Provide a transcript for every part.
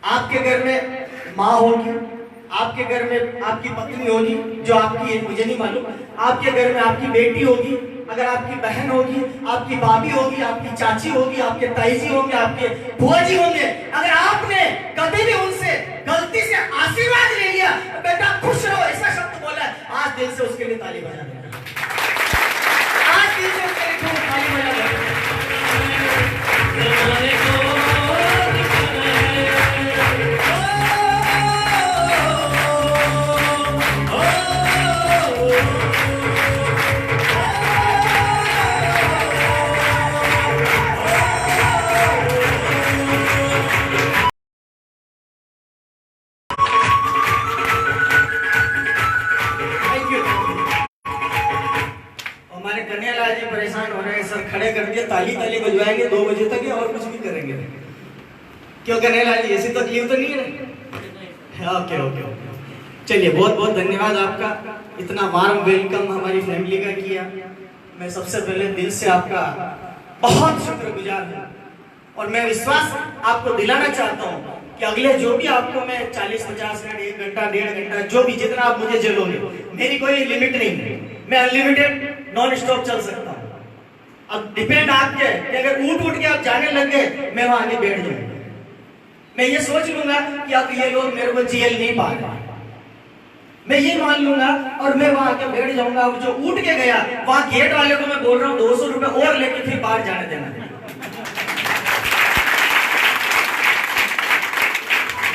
आपके घर में माँ होगी, आपके घर में आपकी पत्नी होगी जो आपकी है, मुझे नहीं मालूम। आपके घर में आपकी बेटी होगी, अगर आपकी बहन होगी, आपकी भाभी होगी, आपकी चाची होगी, आपके ताई जी होंगे, आपके बुआ जी होंगे। अगर आपने कभी भी उनसे गलती से आशीर्वाद ले लिया, बेटा खुश रहो ऐसा शब्द बोला है, आज दिल से उसके लिए ताली बजा देना। आज दिल से उसके लिए ताली बजा देना। परेशान हो रहे हैं सर, खड़े कर दिया, ताली ताली बजवाएंगे 2 बजे तक और कुछ भी करेंगे। क्यों करने लाली, ऐसी तकलीफ तो नहीं है? ओके ओके ओके, चलिए बहुत बहुत धन्यवाद आपका, इतना वार्म वेलकम हमारी फैमिली का किया। मैं सबसे पहले दिल से आपका बहुत शुक्रगुजार हूँ और मैं विश्वास आपको दिलाना चाहता हूँ कि अगले जो भी आपको मैं 40-50 मिनट, 1 घंटा, 1.5 घंटा, जो भी जितना आप मुझे चलोगे, मेरी कोई लिमिट नहीं है, मैं अनलिमिटेड नॉन स्टॉप चल सकता हूँ। अब डिपेंड आपके कि अगर उठ के आप जाने लग गए, मैं वहां आगे बैठ जाऊंगा। मैं ये सोच लूंगा कि अब ये लोग मेरे को जेल नहीं पा रहे, मैं ये मान लूंगा और मैं वहां आके बैठ जाऊंगा। अब जो उठ के गया, वहां गेट वाले को मैं बोल रहा हूँ 200 रुपए और लेके फिर बाहर जाने देना।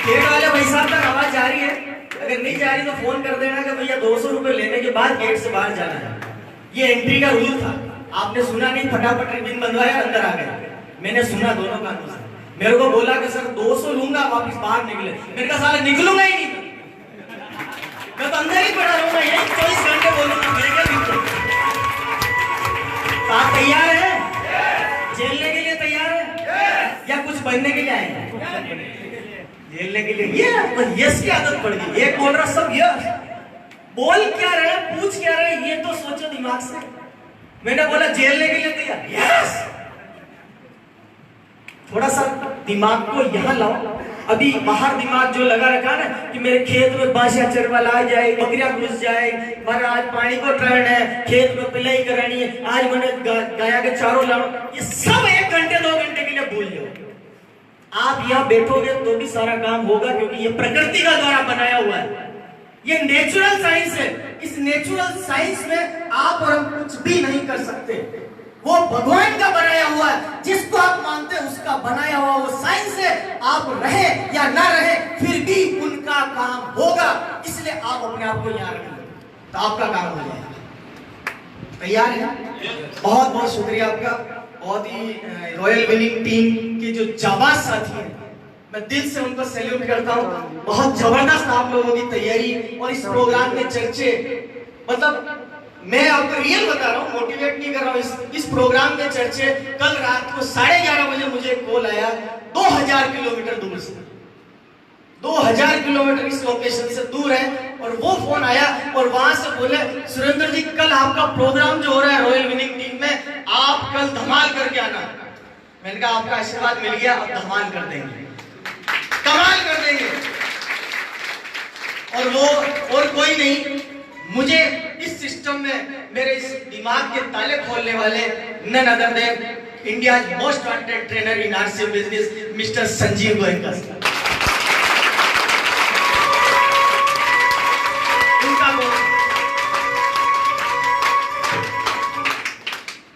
गेट वाले भाई साहब तक आवाज जा रही है, अगर नहीं जा रही तो फोन कर देना कि भैया 200 रुपए लेने के बाद गेट से बाहर जाना है। ये एंट्री का रूल था, आपने सुना नहीं, फटाफट रिबन बंधवाया, अंदर आ गए। मैंने सुना दोनों कानों से, मेरे को बोला कि सर 200 लूंगा, वापस बाहर निकले। मैंने कहा साला निकलूंगा ही नहीं, मैं तो अंदर ही पड़ा रहूंगा, यही 24 घंटे बोलूंगा, मैं क्या निकलूं? आप तैयार है? झेलने के लिए तैयार है या कुछ बनने के लिए आए हैं? झेलने के लिए। ये यस की आदत पड़ गई, एक बोल रहा सब यस, बोल क्या रहे, पूछ क्या रहे, ये तो सोचो दिमाग से। मैंने बोला झेलने के लिए तैयार, यस। थोड़ा सा दिमाग को यहाँ लाओ। अभी बाहर दिमाग जो लगा रखा ना कि मेरे खेत में बासिया चरवाल आ जाए, बकरियां घुस जाए, पर आज पानी को ट्रेंड है, खेत में पिलाई करानी है, आज मैंने गाया के चारों लाओ, ये सब 1 घंटे 2 घंटे के लिए भूल जाओ। आप यहाँ बैठोगे तो भी सारा काम होगा, क्योंकि ये प्रकृति का द्वारा बनाया हुआ है, ये नेचुरल साइंस है। इस नेचुरल साइंस में आप और हम कुछ भी नहीं कर सकते, वो भगवान का बनाया हुआ है, जिसको आप मानते हैं उसका बनाया हुआ वो साइंस है। आप रहे या ना रहे फिर भी उनका काम होगा, इसलिए आप अपने आप को यहाँ रखें तो आपका काम हो जाएगा। तैयार है? बहुत बहुत शुक्रिया आपका, बहुत ही रॉयल विनिंग टीम के जो जाबाज साथी हैं, मैं दिल से उनको सैल्यूट करता हूँ। बहुत जबरदस्त आप लोगों की तैयारी और इस प्रोग्राम के चर्चे, मतलब मैं आपको रियल बता रहा हूँ, मोटिवेट नहीं कर रहा हूँ। इस प्रोग्राम के चर्चे कल रात को 11:30 बजे मुझे कॉल आया 2000 किलोमीटर दूर से, 2000 किलोमीटर इस लोकेशन से दूर है, और वो फोन आया और वहां से बोले सुरेंद्र जी कल आपका प्रोग्राम जो हो रहा है रॉयल विनिंग टीम में, आप कल धमाल करके आना। मैंने कहा आपका आशीर्वाद मिल गया, अब धमाल कर देंगे, कमाल कर देंगे। और वो और कोई नहीं, मुझे इस सिस्टम में मेरे इस दिमाग के ताले खोलने वाले none other than India most wanted trainer in RC business mister Sanjeev Goenka. उनका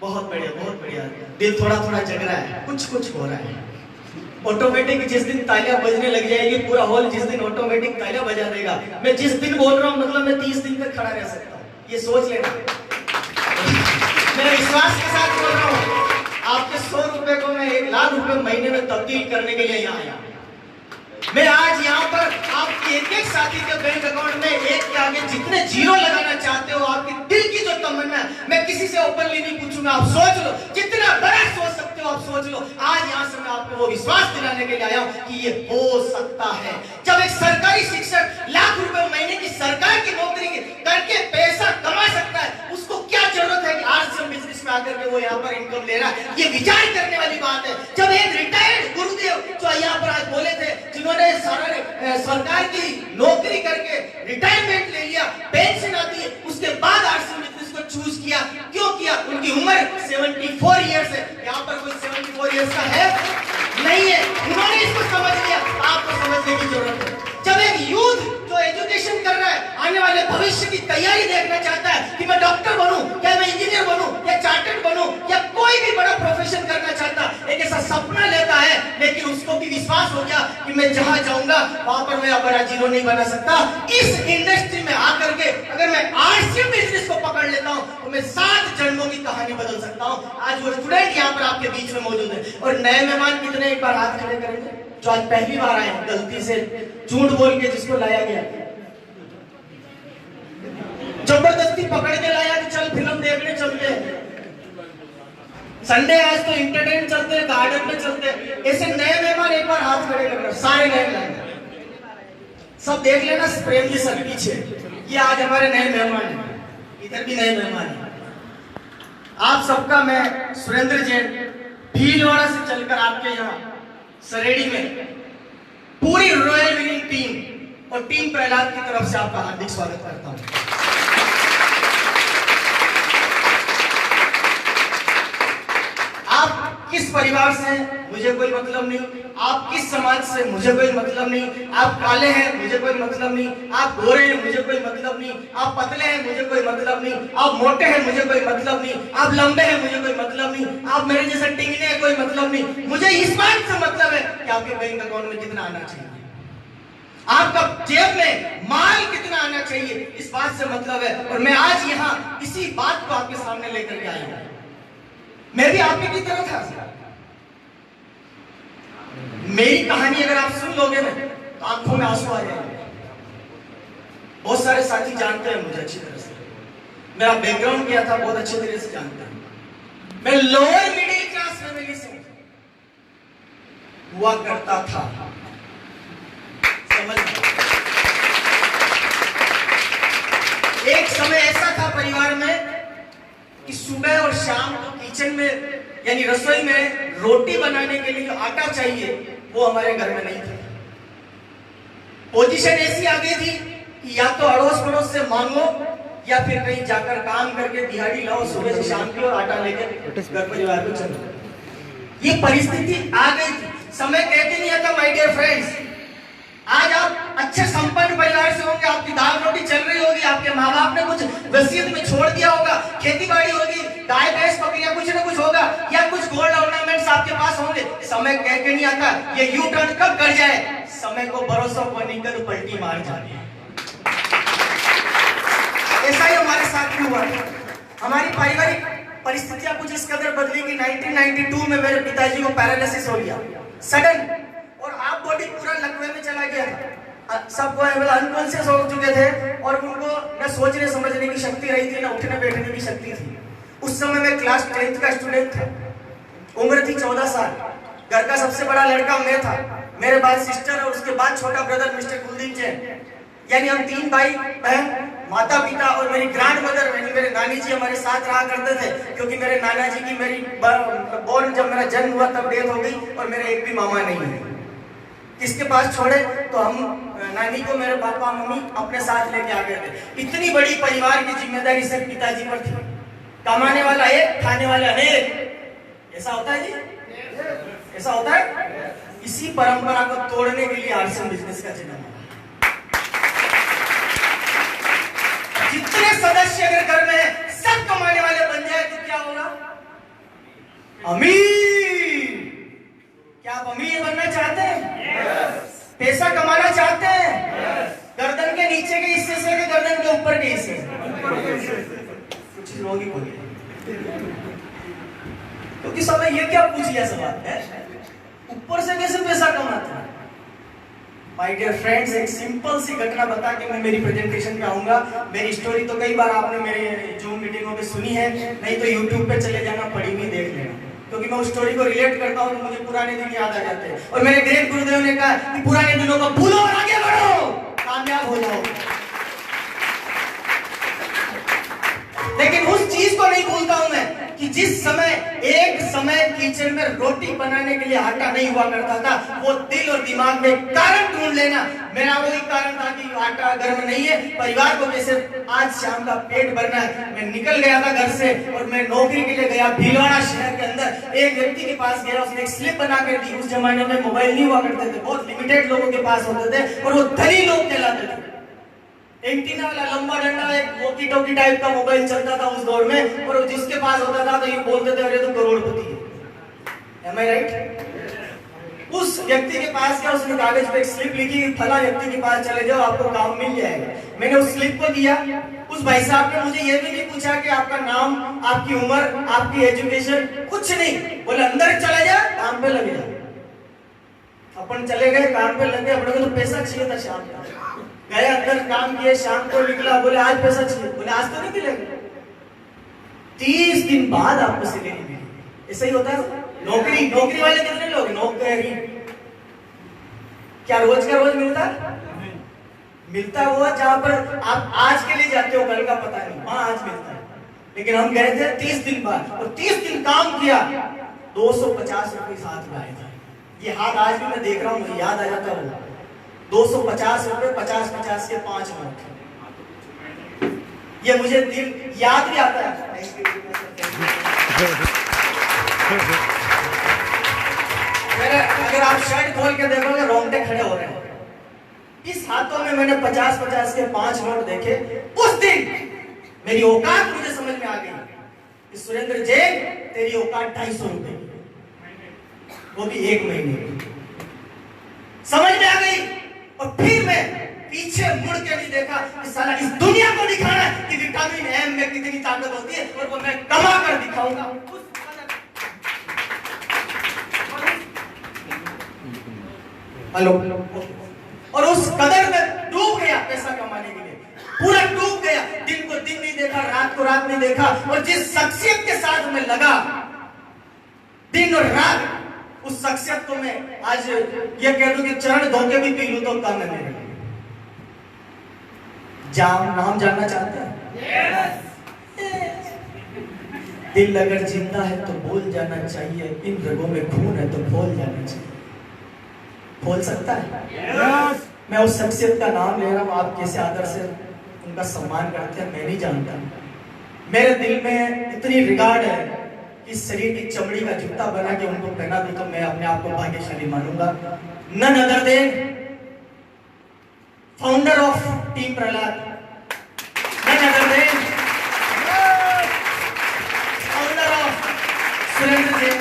बहुत बढ़िया, बहुत बढ़िया, दिल थोड़ा थोड़ा जग रहा है, कुछ कुछ हो रहा है। ऑटोमेटिक जिस दिन तालियां बजने लग जाएगी, पूरा हॉल जिस दिन ऑटोमेटिक तालियां बजा देगा, मैं जिस दिन बोल रहा हूं मतलब मैं 30 दिन तक खड़ा रह सकता हूं, ये सोच लेना। मैं विश्वास के साथ बोल रहा हूं, आपके 100 रुपए को मैं 1 लाख रुपए महीने में तब्दील करने के लिए यहाँ आया। मैं आज यहाँ पर आपके एक साथी के बैंक अकाउंट में एक के आगे जितने जीरो लगाना चाहते हो, आपके दिल की जो तमन्ना है, मैं किसी से ओपनली नहीं पूछूंगा, आप सोच लो, जितना बड़ा सोच सकते हो आप सोच लो। आज यहाँ से मैं आपको वो विश्वास दिलाने के लिए आया हूँ कि ये हो सकता है। जब एक सरकारी शिक्षक लाख रुपए महीने की सरकार की नौकरी करके पैसा कमा सकता है, उसको क्या जरूरत है कि आरसीएम बिजनेस में आकर के वो यहाँ पर इनकम ले रहा है? ये विचार करने वाली बात है। जब एक रिटायर्ड गुरुदेव जो यहाँ पर आज बोले थे, जिन्होंने सारा सरकार की नौकरी करके रिटायरमेंट ले लिया, पेंशन आती है, उसके बाद आर्ट्स एंड बिजनेस को चूज किया। क्यों किया? उनकी उम्र 74 इयर्स है। यहाँ पर कोई 74 इयर्स का है नहीं है। उन्होंने इसको समझ लिया, आपको समझने की जरूरत है। जब एक यूथ जो एजुकेशन कर रहा है, आने वाले भविष्य की तैयारी देखना चाहता है कि मैं डॉक्टर बनूं, क्या मैं इंजीनियर बनूं, या चार्टर्ड बनूं, या कोई भी बड़ा प्रोफेशन करना चाहता, एक ऐसा सपना लेता है, लेकिन उसको भी विश्वास हो गया कि मैं जहां जाऊंगा वहां पर मैं अब बड़ा जीरो नहीं बना सकता। इस इंडस्ट्री में आकर के अगर मैं आर्ट्स बिजनेस को पकड़ लेता हूं तो मैं 7 जन्मों की कहानी बदल सकता हूं। आज वो स्टूडेंट यहाँ पर आपके बीच में मौजूद है। और नए मेहमान कितने एक बार हाथ खड़े करेंगे जो आज पहली बार आए, गलती से झूठ बोल के जिसको लाया गया, जबरदस्ती पकड़ के लाया कि चल फिल्म देखने चलते हैं, संडे आज तो इंटरटेन चलते हैं, गार्डन में चलते हैं। ऐसे नए मेहमान एक बार हाथ खड़े कर, सारे नए मेहमान सब देख लेना, प्रेम जी सर पीछे, ये आज हमारे नए मेहमान हैं, इधर भी नए मेहमान हैं। आप सबका मैं सुरेंद्र जैन भीलवाड़ा से चलकर आपके यहाँ सरेडी में पूरी रॉयल विनिंग टीम और टीम प्रहलाद की तरफ से आपका हार्दिक स्वागत करता हूं। आप किस परिवार से हैं मुझे कोई मतलब नहीं, आप किस समाज से मुझे कोई मतलब नहीं, आप काले हैं मुझे कोई मतलब नहीं, आप गोरे हैं मुझे कोई मतलब नहीं, आप पतले हैं मुझे कोई मतलब नहीं, आप मोटे हैं मुझे कोई मतलब नहीं, आप लंबे हैं मुझे कोई मतलब नहीं, आप मेरे जैसे टिंगने हैं कोई मतलब नहीं। मुझे इस बात से मतलब है कि आपके बैंक अकाउंट में कितना आना चाहिए, आपका जेब में माल कितना आना चाहिए, इस बात से मतलब है। और मैं आज यहाँ इसी बात को आपके सामने लेकर के आया हूं। मैं भी आपके की तरह था। मेरी कहानी अगर आप सुन लोगे ना तो आंखों में आंसू आ जाएंगे। बहुत सारे साथी जानते हैं मुझे अच्छी तरह से, मेरा बैकग्राउंड क्या था बहुत अच्छी तरह से जानते हैं। मैं लोअर मिडिल क्लास फैमिली से हुआ करता था, समझ। एक समय ऐसा था परिवार में कि सुबह और शाम को किचन में यानी रसोई में रोटी बनाने के लिए आटा चाहिए, वो हमारे घर में नहीं था। पोजीशन ऐसी आ गई थी कि या तो अड़ोस पड़ोस से मांगो या फिर कहीं जाकर काम करके दिहाड़ी लाओ सुबह से शाम की और आटा लेकर घर परिवार को चलो। ये परिस्थिति आ गई थी। समय कहते नहीं आता माय डियर फ्रेंड्स। आज आप अच्छे संपन्न परिवार से होंगे, आपकी दाल रोटी चल रही होगी, आपके माँ बाप ने कुछ वसीयत में छोड़ दिया होगा, खेती बाड़ी होगी, गाय भैंस बकरियां कुछ ना कुछ होगा, या कुछ गोल्ड ऑर्नामेंट्स आपके पास होंगे। समय कह के नहीं आता ये यू टर्न कब कर जाए, समय को भरोसा बनी कर पलटी मार जाए। ऐसा ही हमारे साथ भी हुआ। हमारी पारिवारिक परिस्थितियां कुछ इस कदर बदली कि 1992 में मेरे पिताजी को पैरालिसिस हो गया सडन, और आप बॉडी पूरा लकवे में चला गया था। सबको अनकॉन्शियस हो चुके थे और उनको न सोचने समझने की शक्ति रही थी, न उठने बैठने की शक्ति थी। उस समय मैं क्लास 10th का स्टूडेंट था, उम्र थी 14 साल। घर का सबसे बड़ा लड़का मैं था, मेरे बाद सिस्टर और उसके बाद छोटा ब्रदर मिस्टर कुलदीप जैन, यानी हम 3 भाई बहन। माता पिता और मेरी ग्रैंड मदर यानी मेरे नानी जी हमारे साथ रहा करते थे, क्योंकि मेरे नाना जी की मेरी बोर्न जब मेरा जन्म हुआ तब डेथ हो गई और मेरे एक भी मामा नहीं है। किसके पास छोड़े तो हम नानी को मेरे पापा मम्मी अपने साथ लेके आ गए थे। इतनी बड़ी परिवार की जिम्मेदारी सिर्फ पिताजी पर थी। कमाने वाला एक, खाने वाला अनेक। ऐसा होता है जी, ऐसा होता है। इसी परंपरा को तोड़ने के लिए आर्ट्स एंड बिजनेस का जन्म हुआ। जितने सदस्य अगर घर में सब कमाने वाले बन जाए तो क्या होगा? अमीर। क्या आप अमीर बनना चाहते हैं? पैसा कमाना चाहते हैं? गर्दन के नीचे के हिस्से से कि गर्दन के ऊपर के हिस्से से? कुछ लोग ही बोले क्योंकि समय ये क्या पूछ लिया सवाल है, ऊपर से कैसे पैसा कमाता है? माय डियर फ्रेंड्स, एक सिंपल सी घटना बता के मैं मेरी प्रेजेंटेशन पे आऊंगा। मेरी स्टोरी तो कई बार आपने मेरे जूम मीटिंगों में सुनी है, नहीं तो यूट्यूब पे चले जाना, पढ़ी हुई देख लेना, क्योंकि मैं उस स्टोरी को रिलेट करता हूँ तो मुझे पुराने दिन याद आ जाते हैं। और मेरे ग्रेट गुरुदेव ने कहा कि पुराने दिनों को भूलो और आगे बढ़ो, कामयाब हो जाओ। लेकिन उस चीज को नहीं भूलता हूं मैं कि जिस समय एक समय किचन में रोटी बनाने के लिए आटा नहीं हुआ करता था, वो दिल और दिमाग में कारण ढूंढ लेना। मेरा वही कारण था कि आटा घर में नहीं है, परिवार को कैसे आज शाम का पेट भरना है। मैं निकल गया था घर से और मैं नौकरी के लिए गया भीलवाड़ा शहर के अंदर। एक व्यक्ति के पास गया, उसने एक स्लिप बना कर दी। उस जमाने में मोबाइल नहीं हुआ करते थे, बहुत लिमिटेड लोगों के पास होते थे और वो धनी लोग कहलाते थे। एंटीना वाला लंबा डंडा एक वॉकी टॉकी टाइप का मोबाइल चलता था उस दौर में, और जिसके पास होता था तो ये बोलते थे अरे तो करोड़पति है। Am I right? उस व्यक्ति के पास गया, उसने कागज पे एक स्लिप लिखी, फला व्यक्ति के पास चले जाओ आपको काम मिल जाएगा। मैंने उस स्लिप को दिया। उस भाई साहब ने मुझे ये भी नहीं पूछा कि आपका नाम, आपकी उम्र, आपकी एजुकेशन, कुछ नहीं। बोले अंदर चले जा, काम पे लगे जा। अपन चले गए, काम पे लगे। अपने को तो पैसा चाहिए था शाम का। गए अंदर, काम किए, शाम को निकला। बोले आज पैसा चाहिए। बोले आज तो नहीं मिलेगा, 30 दिन बाद आपको सैलरी मिलेगी। ऐसा ही होता है। नौकरी वाले कितने लोग नौकरी क्या रोज का रोज मिलता हुआ जहां पर आप आज के लिए जाते हो, कल का पता नहीं, वहां आज मिलता है। लेकिन हम गए थे 30 दिन बाद और 30 दिन काम किया, 250 रुपए साथ में आए थे। ये हाथ आज भी मैं देख रहा हूं, मुझे याद आ जाता है। 250 रुपए, 50-50 के 5 नोट। ये मुझे दिल याद भी आता है। अगर आप शर्ट खोल के देखोगे रोंगटे खड़े हो रहे हैं। इस हाथों में मैंने 50-50 के 5 नोट देखे। उस दिन मेरी औकात मुझे समझ में आ गई कि सुरेंद्र जैन, तेरी औकात 250 रुपए, वो भी 1 महीने समझ में आ गई। और फिर मैं पीछे मुड़ के नहीं देखा कि साला इस दुनिया को दिखाना है कि विटामिन एम में कितनी ताकत होती है, और वो मैं कमा कर दिखाऊंगा। हेलो। और उस कदर में डूब गया पैसा कमाने के लिए, पूरा डूब गया। दिन को दिन नहीं देखा, रात को रात नहीं देखा। और जिस शख्सियत के साथ में लगा दिन और रात, उस शख्सियत को मैं आज ये कह दूं कि चरण धोके भी पी लूं तो कम है मेरे। नाम जानना चाहते हैं? दिल अगर जिंदा है तो बोल जाना चाहिए, इन रगों में खून है तो बोल जाना चाहिए। बोल सकता है? मैं उस शख्सियत का नाम ले रहा हूं। आप कैसे आदर से उनका सम्मान करते हैं मैं नहीं जानता। मेरे दिल में इतनी रिगार्ड है कि शरीर की चमड़ी का जूता बना के उनको पहना दूं तो मैं अपने आप को भाग्यशाली मानूंगा। None other than founder of team Prahlad, none other than founder of Surendra Jain,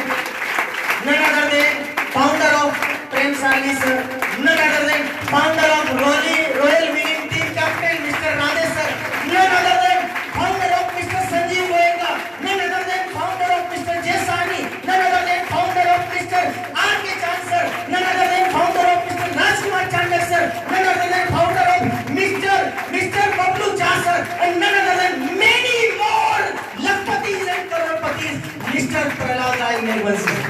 none other than founder of Prem Sarni sir, none other than founder of royal winning team captain mister Radhe sir, none other than founder of mister Sanjeev Goenka, none other than founder of mister Jaisani, none other than founder of mister R K Chand sir, none other than founder of mister Rajkumar Chandak sir, none other than founder of mister Bablu Jha sir, and none other than many more lakhpatis and crorepatis mister Prahlad Rai Nirvanshi.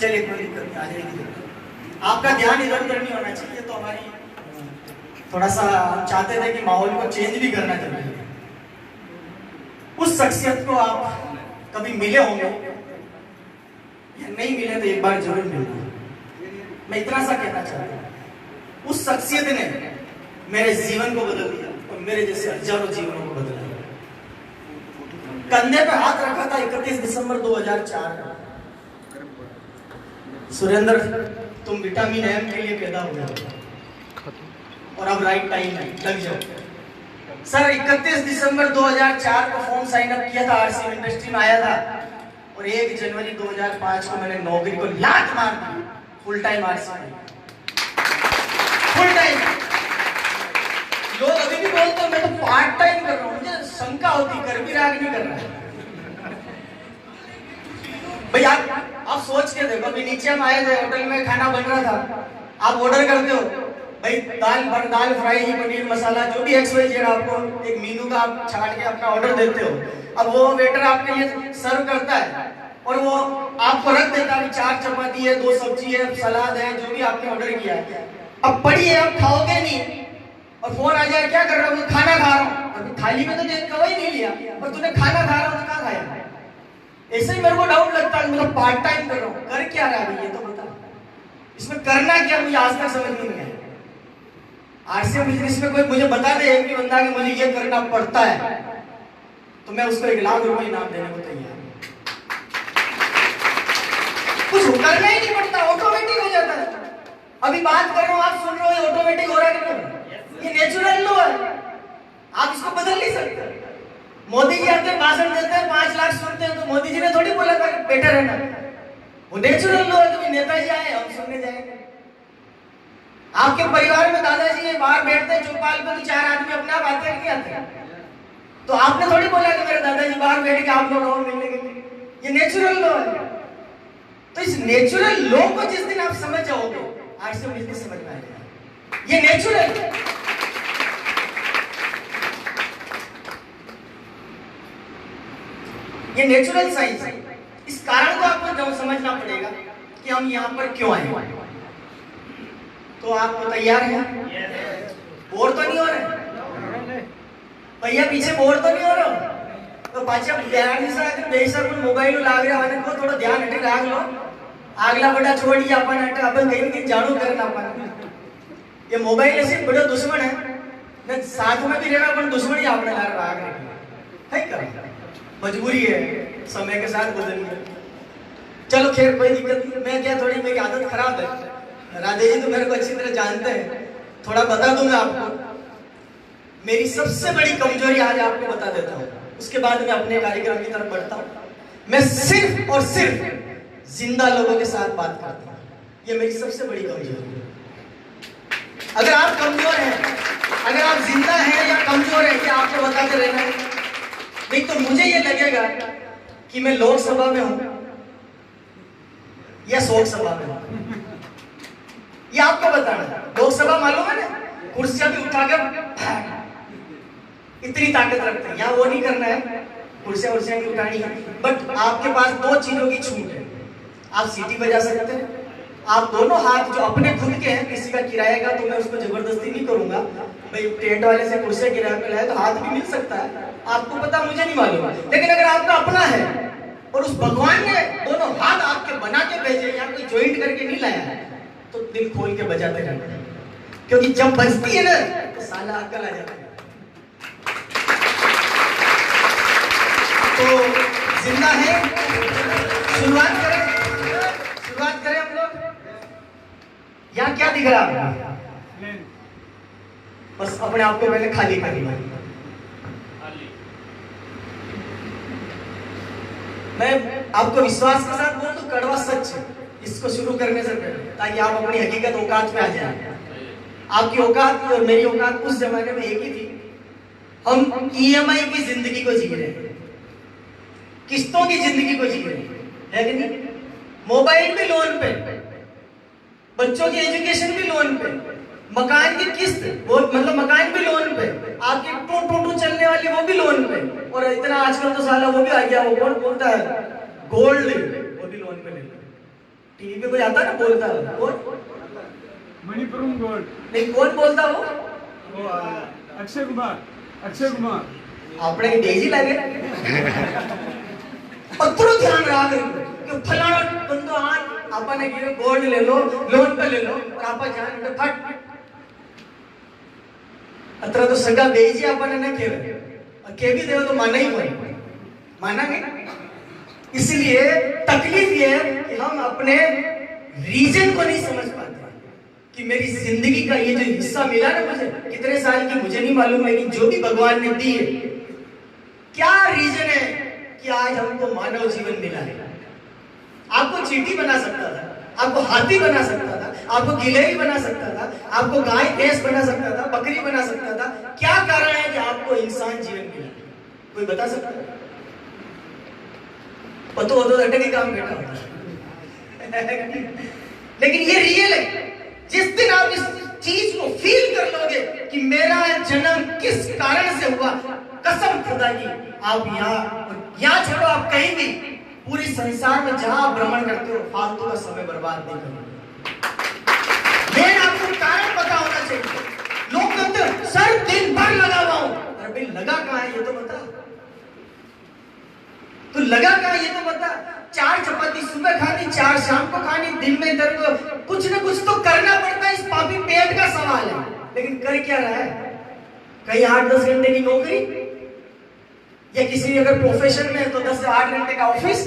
चलिए कोई दिक्कत नहीं, आ जाएगी। आपका ध्यान इधर उधर नहीं होना चाहिए। तो हमारी थोड़ा सा चाहते थे कि माहौल को चेंज भी करना चाहिए। उस शख्सियत को आप कभी मिले होंगे या नहीं मिले तो एक बार जरूर मिलना। मैं इतना सा कहना चाहता हूँ, उस शख्सियत ने मेरे जीवन को बदल दिया और मेरे जैसे हजारों जीवनों को बदल दिया। कंधे पे हाथ रखा था 31 दिसंबर 2004 का। सुरेंद्र, तुम विटामिन एम के लिए पैदा हुए और अब राइट टाइम है, लग जाओ। सर 31 दिसंबर 2004 को फॉर्म साइन अप किया था, आरसीएम इंडस्ट्री में आया था और 1 जनवरी 2005 को मैंने नौकरी को लात मार दी full time RCM. Full time. लोग अभी भी बोलते हैं मैं तो पार्ट टाइम कर रहा हूँ, मुझे शंका होती कर भी रहा कि नहीं कर रहा है। भाई आप सोच के देखो, अभी नीचे हम आए थे, होटल में खाना बन रहा था, आप ऑर्डर करते हो भाई दाल फ्राई पनीर मसाला जो भी XYZ, आपको एक मेनू का आप छाट के अपना ऑर्डर देते हो। अब वो वेटर आपके लिए सर्व करता है और वो आपको रख देता है 4 चपाती है, 2 सब्जी है, सलाद है, जो भी आपने ऑर्डर किया है। अब पड़ी है, आप खाओगे नहीं और फोन आ जाए क्या कर रहा हूँ, खाना खा रहा हूँ। अभी थाली में तो कभी नहीं लिया पर तूने खाना खा रहा हूँ, कहाँ खाया? ऐसे ही मेरे को डाउट लगता है, मतलब पार्ट टाइम कर रहा हूँ, कर क्या रहा है ये तो बता, इसमें करना क्या मुझे आज तक समझ नहीं आया। आरसीएम बिजनेस में कोई मुझे बता दे कि बंदा कि मुझे ये करना पड़ता है तो मैं उसको 1 लाख रुपए इनाम देने को तैयार हूं। कुछ करना ही नहीं पड़ता, ऑटोमेटिक हो जाता है। अभी बात कर रहा हूं, आप सुन रहे हो, ऑटोमेटिक हो रहा है कि नहीं? ये नेचुरल लो है, आप इसको बदल नहीं सकते। मोदी जी आते भाषण देते हैं, 5 लाख सुनते हैं, तो मोदी जी ने थोड़ी बोला था कि बेटर है ना, वो नेचुरल लो है। तो नेताजी आए, हम सुनने जाएंगे। आपके परिवार में दादाजी है, बाहर बैठते हैं चौपाल पे, तो 4 आदमी अपने आप आते हैं नहीं आते? तो आपने थोड़ी बोला कि मेरे दादाजी बाहर बैठ के आप लोग और मिलने के लिए, ये नेचुरल लॉ है। तो इस नेचुरल लॉ को जिस दिन आप समझ जाओगे, आज से बिजनेस समझ में आएगा ये नेचुरल। ये नेचुरल साइंस है। इस कारण को आपको समझना पड़ेगा कि हम यहाँ पर क्यों आए। तो आप तैयार हैं? बोर तो नहीं हो रहे भैया? पीछे बोर तो नहीं हो रहा? तो पाछे बेशक मोबाइल लाग रहा है को थोड़ा ध्यान हटे लाग लो। आगला बड़ा छोड़ी अपन हटे, अपन कहीं कहीं जानो करना अपन। ये मोबाइल ऐसे बड़ा दुश्मन है ना, साथ में भी रहना अपन दुश्मन ही आपने लाग रहा है कर मजबूरी है, समय के साथ बदल गया। चलो खैर कोई दिक्कत नहीं। मैं क्या, थोड़ी मेरी आदत खराब है, राधे जी तो मेरे को अच्छी तरह जानते हैं, थोड़ा बता दूं मैं आपको। मेरी सबसे बड़ी कमजोरी आज आपको बता देता हूं, उसके बाद मैं अपने कार्यक्रम की तरफ बढ़ता हूं। मैं सिर्फ और सिर्फ जिंदा लोगों के साथ बात करता हूं, ये मेरी सबसे बड़ी कमजोरी है। अगर आप कमजोर हैं, अगर आप जिंदा हैं या कमजोर हैं, ये आपको बताते रहना है। नहीं तो मुझे ये लगेगा कि मैं लोकसभा में हूं या शोक सभा में हूं, ये आपको बताना। लोकसभा मालूम है ना, कुर्सियां भी उठाकर इतनी ताकत रखते हैं, यहाँ वो नहीं करना है, कुर्सियां नहीं उठानी है। बट आपके पास 2 चीजों की छूट है। आप सीटी बजा सकते हैं, आप दोनों हाथ जो अपने खुद के हैं, किसी का किराए का तो मैं उसको जबरदस्ती नहीं करूंगा भाई, टेंट वाले से कुर्सियां किराए पे लाए तो हाथ भी मिल सकता है, आपको पता मुझे नहीं मालूम। लेकिन अगर आपका अपना है और उस भगवान ने दोनों हाथ आपके बना के भेजे, यहाँ कोई ज्वाइंट करके नहीं लाया है, तो दिल खोल के बजाते रहना, क्योंकि जब बजती है ना तो साला अकल आ जाता है। तो जिंदा है, शुरुआत करें हम लोग। यहाँ क्या दिख रहा है? बस अपने आप को पहले खाली करिए। मैं आपको विश्वास के साथ बोल दूं, कड़वा सच है इसको शुरू करने से पहले, ताकि आप अपनी हकीकत औकात पे आ जाए। आपकी औकात और मेरी औकात उस जमाने में एक ही थी। हम EMI की जिंदगी को जी रहे हैं, किस्तों की जिंदगी को जी रहे हैं, है कि नहीं? मोबाइल भी लोन पे, बच्चों की एजुकेशन भी लोन पे, मकान की किस्त वो मतलब मकान भी लोन पे, आपकी टू चलने वाली वो भी लोन पे, और इतना आजकल तो साला वो भी आ गया, वो कौन बोलता है, गोल्ड वो भी लोन पे ले लो। टीवी पे कोई आता है ना बोलता है, कौन? मणिपुरम गोल्ड। नहीं, कौन बोलता वो? अक्षय कुमार आपने डेजी लगे पत्रों ध्यान रहा कि फलाना बंदो आज आपने गिरे गोल्ड ले लो, लोन पे ले लो, और आप जान फट अत्र तो सगा बेजी अपन ने केवे और के भी देव तो माना ही पड़े, माना नहीं। इसलिए तकलीफ ये है कि हम अपने रीजन को नहीं समझ पाते कि मेरी जिंदगी का ये जो हिस्सा मिला ना मुझे, कितने साल की मुझे नहीं मालूम, लेकिन जो भी भगवान ने दी है, क्या रीजन है कि आज हमको मानव जीवन मिला है। आपको चींटी बना सकता था, आपको हाथी बना सकता था, आपको गिलहरी बना सकता था, आपको गाय भैंस बना सकता था, बकरी बना सकता था। क्या कारण है कि आपको इंसान जीवन मिला? कोई बता सकता है? पता हो तो अटके काम करना होता लेकिन ये रियल है। जिस दिन आप इस चीज को फील कर लोगे कि मेरा जन्म किस कारण से हुआ, कसम खुदा की आप यहाँ छोड़ो, आप कहीं भी पूरी संसार में जहां आप भ्रमण करते हो फालतू का समय बर्बाद नहीं करो। मैं आपको कारण पता होना चाहिए। लोग कहते हैं सर दिन भर लगा हुआ हूं, अरे भाई लगा कहां है ये तो बता। तो लगा कहां ये तो बता। 4 चपाती सुबह खानी, 4 शाम को खानी, दिन में इधर को कुछ ना कुछ तो करना पड़ता है। इस पापी पेट का सवाल है, लेकिन कर क्या रहा है? कहीं 8-10 घंटे की नौकरी, या किसी अगर प्रोफेशन में है तो 10 से 8 घंटे का ऑफिस,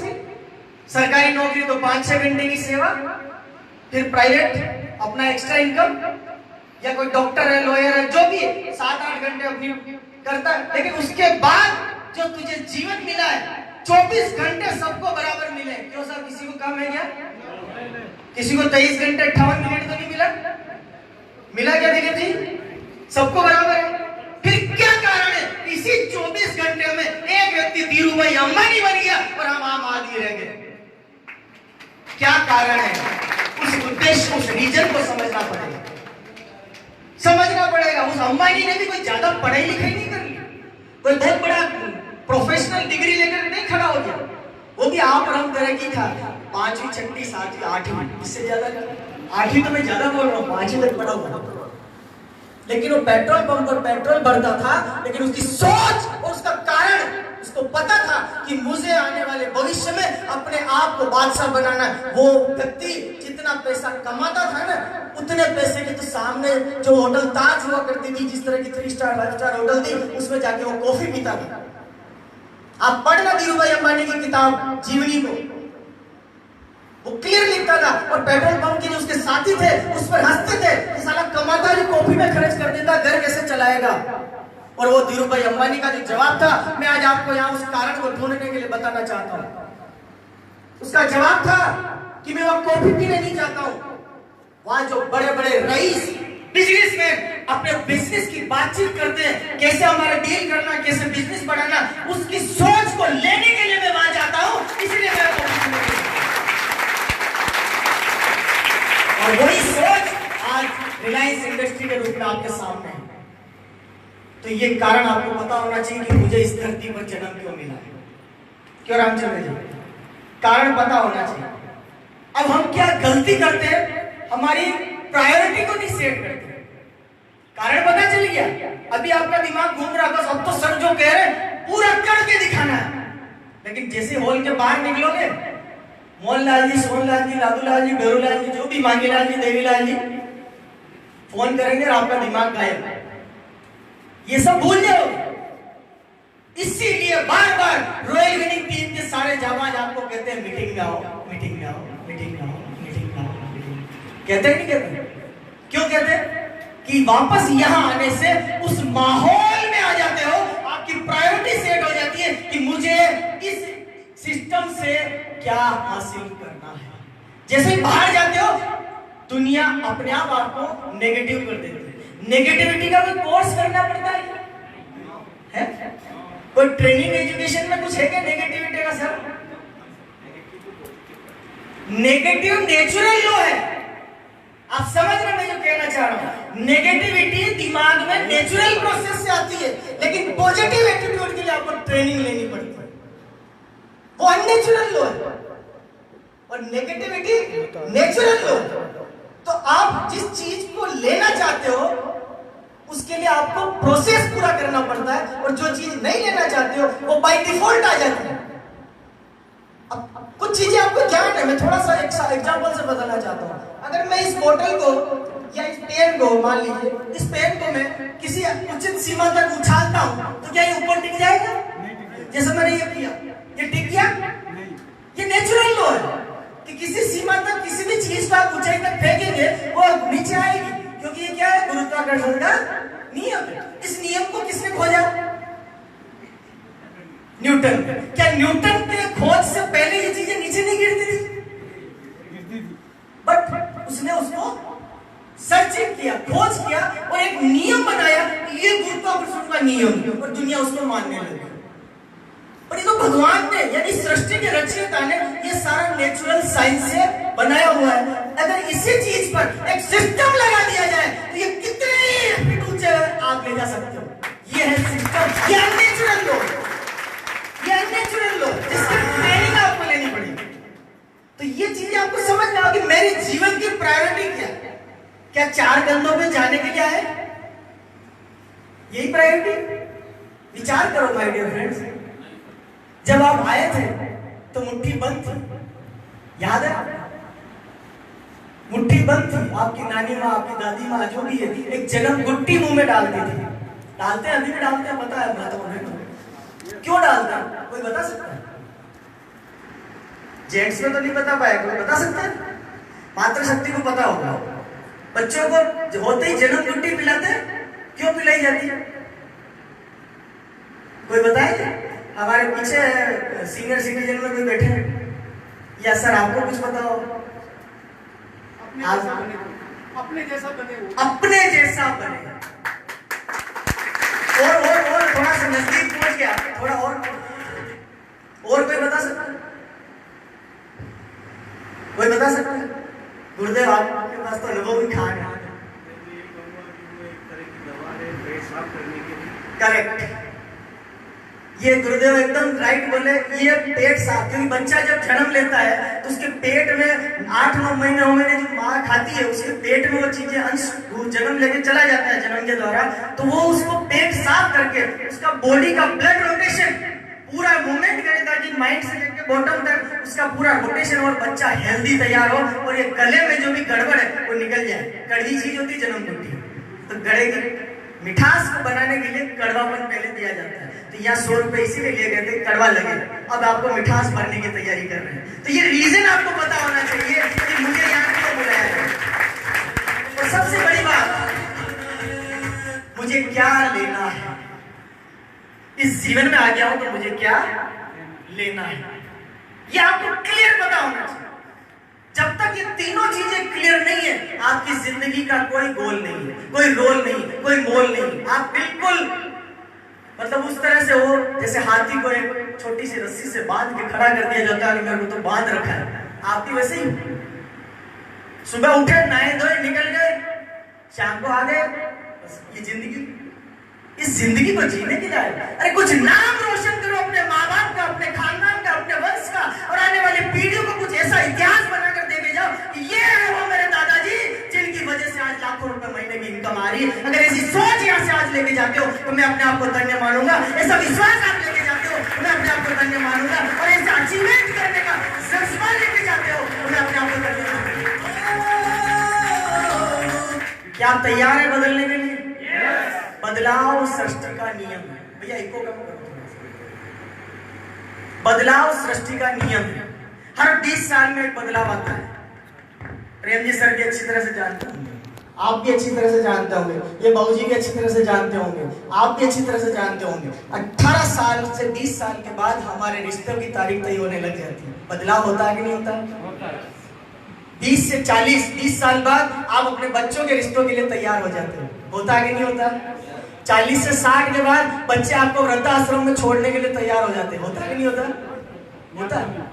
सरकारी नौकरी तो 5-6 घंटे की सेवा, फिर प्राइवेट अपना एक्स्ट्रा इनकम, या कोई डॉक्टर है, लॉयर है, जो भी 7-8 घंटे अपनी करता है। लेकिन उसके बाद जो तुझे जीवन मिला है 24 घंटे सबको बराबर मिले। क्यों साहब, किसी को कम है क्या? किसी को 23 घंटे 58 मिनट तो नहीं मिला? मिला क्या देखिए जी? सबको बराबर है। फिर क्या कारण है? इसी 24 घंटे में एक व्यक्ति धीरूभाई अंबानी बन गया और हम आम आदमी रह गए। क्या कारण है? उस उद्देश्य, उस रीजन को समझना पड़ेगा, समझना पड़ेगा। उस अंबानी ने भी कोई ज्यादा पढ़ाई लिखाई नहीं कर ली, कोई बहुत बड़ा प्रोफेशनल डिग्री लेकर नहीं खड़ा हो गया। वो भी आप और हम तरह की था, 5वीं 6वीं 7वीं 8वीं, इससे ज्यादा 8वीं तो मैं ज्यादा बोल रहा हूँ, 5वीं तक पढ़ा हुआ। लेकिन वो पेट्रोल पंप पर पेट्रोल भरता था, लेकिन उसकी सोच और उसका कारण, उसको पता था कि मुझे आने वाले भविष्य में अपने आप को बादशाह बनाना है। वो व्यक्ति जितना पैसा कमाता था ना, उतने पैसे के तो सामने जो होटल ताज हुआ करती थी, जिस तरह की 3 स्टार 5 स्टार होटल थी, उसमें जाके वो कॉफी पीता था। आप पढ़ना धीरूभाई अंबानी की किताब जीवनी को, वो क्लियर लिखता था। और पेट्रोल पंप के जो उसके साथी थे उस पर हंसते थे कि साला कमाता जो कॉफी में खर्च कर देता, घर कैसे चलाएगा। और वो धीरूभाई अंबानी का जो जवाब था, मैं आज आपको यहाँ उस कारण को ढूंढने के लिए बताना चाहता हूँ। उसका जवाब था कि मैं वहां कॉफी पीने नहीं जाता हूँ। वहां जो बड़े बड़े रईस बिजनेसमैन अपने बिजनेस की बातचीत करते हैं, कैसे हमारा डील करना, कैसे बिजनेस बढ़ाना, उसकी सोच को लेने के लिए मैं वहां जाता हूं। इसलिए मैं और वही सोच आज रिलायंस इंडस्ट्री के रूप में आपके सामने है। तो ये कारण आपको पता होना चाहिए कि मुझे इस धरती पर जन्म क्यों मिला है। क्यों रामचंद्र जी? कारण पता होना चाहिए। अब हम क्या गलती करते हैं, हमारी प्रायोरिटी को नहीं सेट करते। कारण पता चल गया, अभी आपका दिमाग घूम रहा, बस अब तो सर जो कह रहे पूरा करके दिखाना है। लेकिन जैसे हॉल के बाहर निकलोगे, मोहनलाल जी, सोनलाल जी, लादूलाल जी, बेरूलाल जी, जो भी, मांगीलाल जी, देवीलाल जी फोन करेंगे और आपका दिमाग गायब, ये सब भूल जाओगे। इसीलिए बार बार रॉयल विनिंग टीम के सारे जाबाज आपको कहते हैं मीटिंग में आओ, मीटिंग में आओ, मीटिंग में आओ, मीटिंग में आओ, कहते हैं नहीं कहते? क्यों कहते हैं? कि वापस यहां आने से उस माहौल में आ जाते हो, आपकी प्रायोरिटी सेट हो जाती है कि मुझे इस सिस्टम से क्या हासिल करना है। जैसे ही बाहर जाते हो, दुनिया अपने आप आपको नेगेटिव कर देती है। नेगेटिविटी का कोई कोर्स करना पड़ता है? कोई ट्रेनिंग एजुकेशन में कुछ है क्या नेगेटिविटी का सर? नेगेटिव नेचुरल लो है। आप समझ रहे मैं जो कहना चाह रहा हूं? नेगेटिविटी दिमाग में नेचुरल प्रोसेस से आती है, लेकिन पॉजिटिव एटीट्यूड के लिए आपको ट्रेनिंग लेनी पड़ती है। वो अननेचुरल लो है और नेगेटिविटी नेचुरल लो है। तो आप जिस चीज को लेना चाहते हो उसके लिए आपको प्रोसेस पूरा करना पड़ता है, और जो चीज नहीं लेना चाहते हो वो बाय डिफॉल्ट आ जाती है। अब कुछ चीजें आपको ज्ञान है, मैं थोड़ा सा एग्जांपल से बताना चाहता हूँ। अगर मैं इस बोतल को या इस पेन को, मान लीजिए इस पेन को मैं किसी उचित सीमा तक उछालता हूँ, तो क्या ये ऊपर टिक जाएगा? जैसे मैंने ये किया, ये टिक गया? ये नेचुरल लॉ है कि किसी सीमा तक किसी भी चीज को आप ऊंचाई तक फेंकेंगे वो नीचे आएगी, क्योंकि ये क्या है? गुरुत्वाकर्षण का नियम है। इस नियम को किसने खोजा? न्यूटन। क्या न्यूटन के खोज से पहले ये चीजें नीचे नहीं गिरती थी? बट उसने उसको नियम है और दुनिया उसको मानने लगी। पर ये तो भगवान ने यानी सृष्टि के रचयिता ने ये सारा नेचुरल साइंस से बनाया हुआ है। अगर इसी चीज पर एक सिस्टम लगा दिया जाए तो ये कितने फीट ऊंचे आप ले जा सकते हो। ये है सिस्टम, ये अननेचुरल लो, ये अननेचुरल लो जिसकी ट्रेनिंग आपको लेनी पड़ेगी। तो ये चीजें आपको समझना होगी। मेरे जीवन की प्रायोरिटी क्या है? क्या 4 कंधों पे जाने के लिए आए? यही प्रायोरिटी? विचार करो माय डियर फ्रेंड्स। जब आप आए थे तो मुट्ठी बंद थी, याद है? मुट्ठी बंद थी। आपकी नानी माँ, आपकी दादी माँ जो भी है, एक जन्म गुट्टी मुंह में डालती थी। डालते हैं, अभी भी डालते हैं, पता है? मैं तो नहीं, क्यों डालते हैं कोई बता सकता है? जेंट्स में तो नहीं बता पाया, कोई बता सकता है? मातृशक्ति को पता होगा। बच्चों को होते ही जन्म गुट्टी पिलाते हैं, क्यों पिलाई जाती है? कोई बताए? हमारे पीछे सीनियर सिटीजन में कोई बैठे हैं या सर आपको कुछ पता हो? अपने जैसा बने, अपने जैसा बने। और थोड़ा सा नजदीक पहुंच गया, थोड़ा और कोई बता सकता है? कोई बता सकता है? गुरुदेव आपके पास तो अनुभव भी खान है। करेक्ट, ये गुरुदेव एकदम राइट बोले। ये पेट साफ, क्योंकि बच्चा जब जन्म लेता है तो उसके पेट में 8-9 महीने होने जो माँ खाती है उसके पेट में वो चीजें अंश जन्म लेके चला जाता है जन्म के द्वारा। तो वो उसको पेट साफ करके उसका बॉडी का ब्लड रोटेशन पूरा मूवमेंट करे ताकि माइंड से लेकर बॉटम तक उसका पूरा रोटेशन और बच्चा हेल्दी तैयार हो और ये गले में जो भी गड़बड़ है वो निकल जाए। कड़वी चीज होती है जन्म गुट्टी, तो गले की मिठास को बनाने के लिए कड़वापन पहले दिया जाता है। तो यहाँ 100 रुपए इसीलिए लिए गए थे कड़वा लगे, अब आपको मिठास भरने की तैयारी कर रहे हैं। तो ये रीजन आपको पता होना चाहिए कि मुझे यहाँ क्यों बुलाया है। और सबसे बड़ी बात, मुझे क्या लेना है इस जीवन में आ गया हूं तो मुझे क्या लेना है, ये आपको क्लियर पता होना चाहिए। जब तक ये तीनों चीजें क्लियर नहीं है आपकी जिंदगी का कोई गोल नहीं है, कोई रोल नहीं, कोई मोल नहीं। आप बिल्कुल मतलब उस तरह से हो जैसे हाथी को एक छोटी सी रस्सी से बांध के खड़ा कर दिया जाता है, मेरे को तो बांध रखा है। आप भी वैसे ही सुबह उठे, नहाए धोए, निकल गए, शाम को आ गए, बस ये जिंदगी। इस जिंदगी को जीने के लिए अरे कुछ नाम रोशन करो अपने माँ बाप का, अपने खानदान का, अपने वंश का, और आने वाली पीढ़ियों को कुछ ऐसा इतिहास बनाकर देके जाओ कि ये है वो मेरे दादाजी जिनकी वजह से आज लाखों रुपए महीने की इनकम आ रही है। अगर ऐसी सोच यहाँ से आज लेके जाते हो तो मैं अपने आप को धन्य मानूंगा। ऐसा विश्वास आप लेके जाते हो तो मैं अपने आप को धन्य मानूंगा। और ऐसा अचीवमेंट करने का जज्बा लेके जाते हो तो मैं अपने आप को धन्य मानूंगा। क्या आप तैयार है बदलने के लिए? बदलाव सृष्टि का नियम है। भैया इको कम करो। बदलाव सृष्टि का नियम है। हर 20 साल में एक बदलाव आता है। प्रेम जी सर भी अच्छी तरह से जानते होंगे, आप भी अच्छी तरह से जानते होंगे, ये बाबूजी भी अच्छी तरह से जानते होंगे, आप भी अच्छी तरह से जानते होंगे। 18 साल से 20 साल के बाद हमारे रिश्तों की तारीख तय होने लग जाती है। बदलाव होता है कि नहीं होता? 20 से 40, 20 साल बाद आप अपने बच्चों के रिश्तों के लिए तैयार हो जाते हो। होता है कि नहीं होता? 40 से 60 के बाद बच्चे आपको वृद्धाश्रम में छोड़ने के लिए तैयार हो जाते हैं। होता है कि नहीं होता? होता है।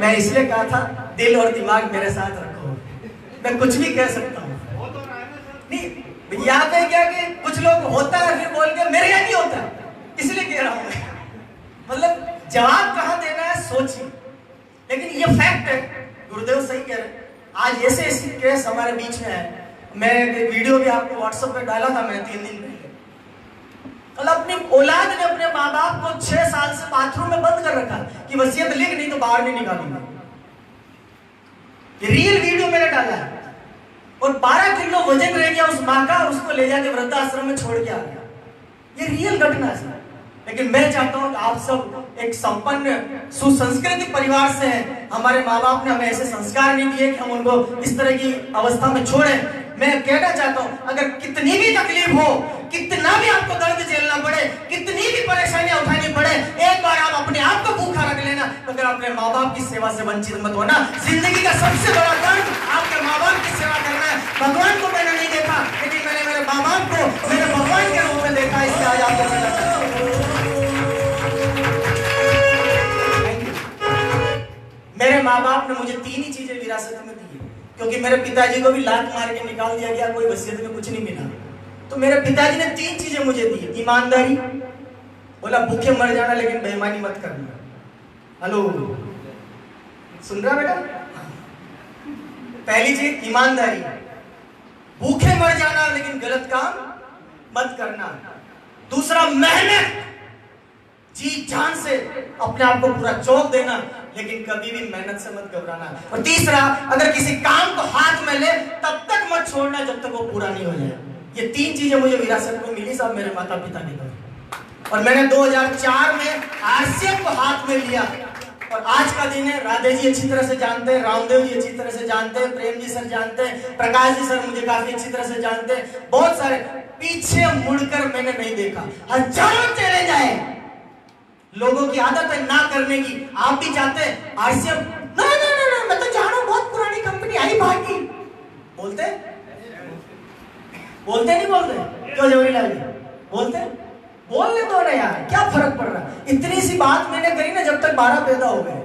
मैं इसलिए कहा था दिल और दिमाग मेरे साथ रखो, मैं कुछ भी कह सकता हूँ। नहीं यहाँ पे क्या कि कुछ लोग होता है फिर बोल के मेरे यहाँ नहीं होता, इसलिए कह रहा हूँ मैं। मतलब जवाब कहाँ देना है सोचिए, लेकिन ये फैक्ट है। गुरुदेव सही कह रहे हैं। आज ऐसे ऐसे केस हमारे बीच में है। मैं वीडियो भी आपको व्हाट्सएप पे डाला था मैंने 3 दिन पहले। कल अपनी औलाद ने अपने माँ बाप को 6 साल से बाथरूम में बंद कर रखा कि वसीयत लिख नहीं तो बाहर नहीं निकालूंगा। रियल वीडियो मैंने डाला है। और 12 किलो वजन रह गया उस माँ का, उसको ले जाके वृद्धाश्रम में छोड़ के आ गया। ये रियल घटना है। लेकिन मैं चाहता हूं कि आप सब एक संपन्न सुसंस्कृत परिवार से हैं। हमारे माँ बाप ने हमें ऐसे संस्कार नहीं दिए कि हम उनको इस तरह की अवस्था में छोड़ें। मैं कहना चाहता हूं अगर कितनी भी तकलीफ हो, कितना भी आपको दर्द झेलना पड़े, कितनी भी परेशानियां उठानी पड़े, एक बार आप अपने आप को भूखा रख लेना तो फिर अपने माँ बाप की सेवा से वंचित मत होना। जिंदगी का सबसे बड़ा धर्म आपके माँ बाप की सेवा करना है। भगवान को मैंने नहीं देखा, लेकिन मैंने मेरे माँ बाप को मेरे भगवान के रूप में देखा, इसलिए आज आपको मिला। मेरे माँ बाप ने मुझे 3 ही चीजें विरासत में दी, क्योंकि मेरे पिताजी को भी लात मार के निकाल दिया गया, कोई वसीयत में कुछ नहीं मिला। तो मेरे पिताजी ने 3 चीजें मुझे दी। ईमानदारी, बोला भूखे मर जाना लेकिन बेईमानी मत करना। हेलो, सुन रहा बेटा? पहली चीज ईमानदारी, भूखे मर जाना लेकिन गलत काम मत करना। दूसरा मेहनत, जी जान से अपने आप को पूरा चौंक देना, लेकिन कभी भी मेहनत से मत घबराना। और तीसरा, अगर किसी काम को हाथ में ले तब तक मत छोड़ना जब तक वो पूरा नहीं हो जाए। ये 3 चीजें मुझे विरासत में मिली साहब मेरे माता पिता की तरफ। और मैंने 2004 में आरसीएम को हाथ में लिया। और आज का दिन है, राधे जी अच्छी तरह से जानते हैं, रामदेव जी अच्छी तरह से जानते हैं, प्रेम जी सर जानते हैं, प्रकाश जी सर मुझे काफी अच्छी तरह से जानते हैं, बहुत सारे। पीछे मुड़कर मैंने नहीं देखा। हजारों चले जाए, लोगों की आदत है ना करने की। आप भी चाहते हैं आरसीएम, ना ना ना ना मैं तो जाना, बहुत पुरानी कंपनी आई भागी, बोलते बोलते नहीं बोलते? क्यों जवाहरीलाल जी बोलते? बोलने दो ना यार, क्या फर्क पड़ रहा है? इतनी सी बात मैंने करी ना, जब तक 12 पैदा हो गए।